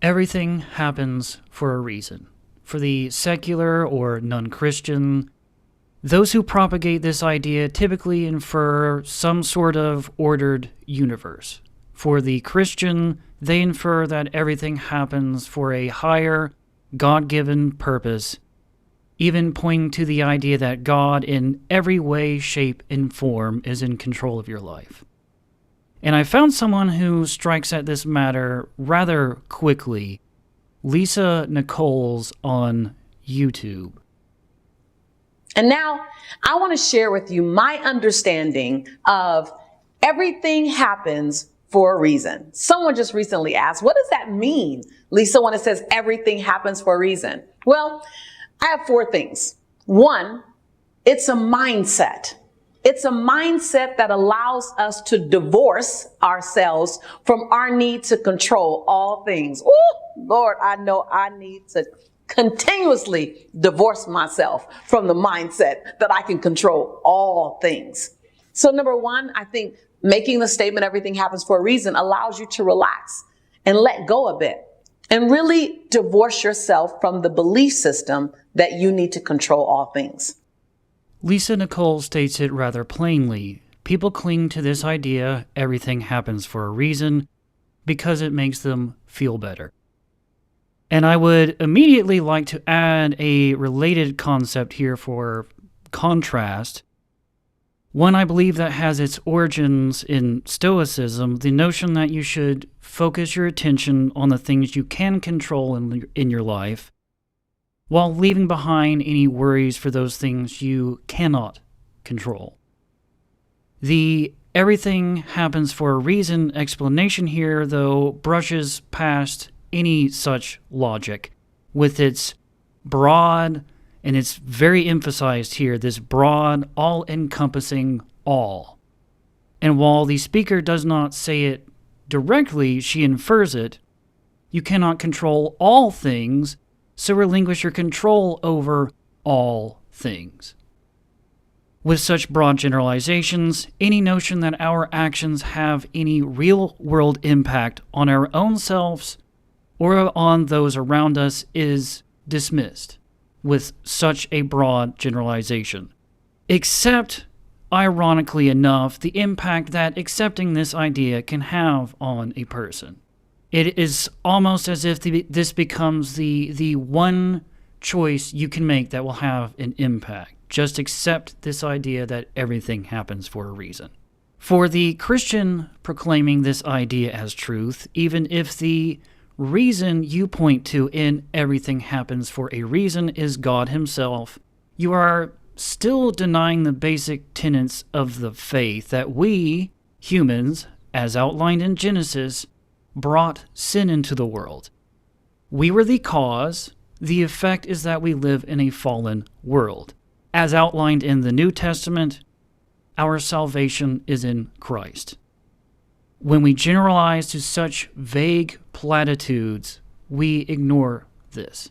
Everything happens for a reason. For the secular or non-Christian, those who propagate this idea typically infer some sort of ordered universe. For the Christian, they infer that everything happens for a higher, God-given purpose, even pointing to the idea that God in every way, shape, and form is in control of your life. And I found someone who strikes at this matter rather quickly, Lisa Nichols on YouTube. And now I want to share with you my understanding of everything happens for a reason. Someone just recently asked, what does that mean, Lisa, when it says everything happens for a reason? Well, I have 4 things. 1, it's a mindset. It's a mindset that allows us to divorce ourselves from our need to control all things. Oh, Lord, I know I need to continuously divorce myself from the mindset that I can control all things. So number 1, I think making the statement everything happens for a reason allows you to relax and let go a bit and really divorce yourself from the belief system that you need to control all things. Lisa Nichols states it rather plainly. People cling to this idea, everything happens for a reason, because it makes them feel better. And I would immediately like to add a related concept here for contrast. One I believe that has its origins in Stoicism, the notion that you should focus your attention on the things you can control in your life, while leaving behind any worries for those things you cannot control. The everything happens for a reason explanation here, though, brushes past any such logic with its broad, and it's very emphasized here, this broad, all-encompassing all. And while the speaker does not say it directly, she infers it. You cannot control all things, so relinquish your control over all things. With such broad generalizations, any notion that our actions have any real-world impact on our own selves or on those around us is dismissed with such a broad generalization. Except, ironically enough, the impact that accepting this idea can have on a person. It is almost as if this becomes the one choice you can make that will have an impact. Just accept this idea that everything happens for a reason. For the Christian proclaiming this idea as truth, even if the reason you point to in everything happens for a reason is God himself, you are still denying the basic tenets of the faith that we, humans, as outlined in Genesis, brought sin into the world. We were the cause. The effect is that we live in a fallen world. As outlined in the New Testament, our salvation is in Christ. When we generalize to such vague platitudes, we ignore this.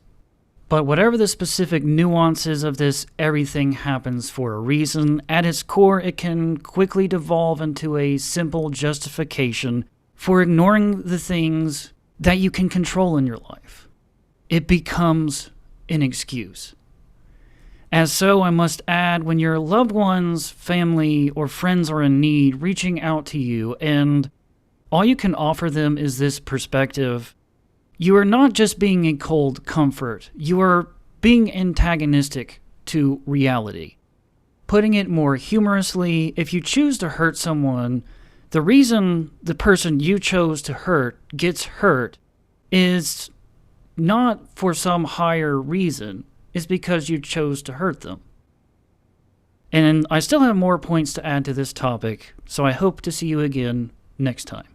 But whatever the specific nuances of this everything happens for a reason, at its core it can quickly devolve into a simple justification for ignoring the things that you can control in your life. It becomes an excuse. As so, I must add, when your loved ones, family, or friends are in need, reaching out to you, and all you can offer them is this perspective, you are not just being a cold comfort, you are being antagonistic to reality. Putting it more humorously, if you choose to hurt someone, the reason the person you chose to hurt gets hurt is not for some higher reason. It's because you chose to hurt them. And I still have more points to add to this topic, so I hope to see you again next time.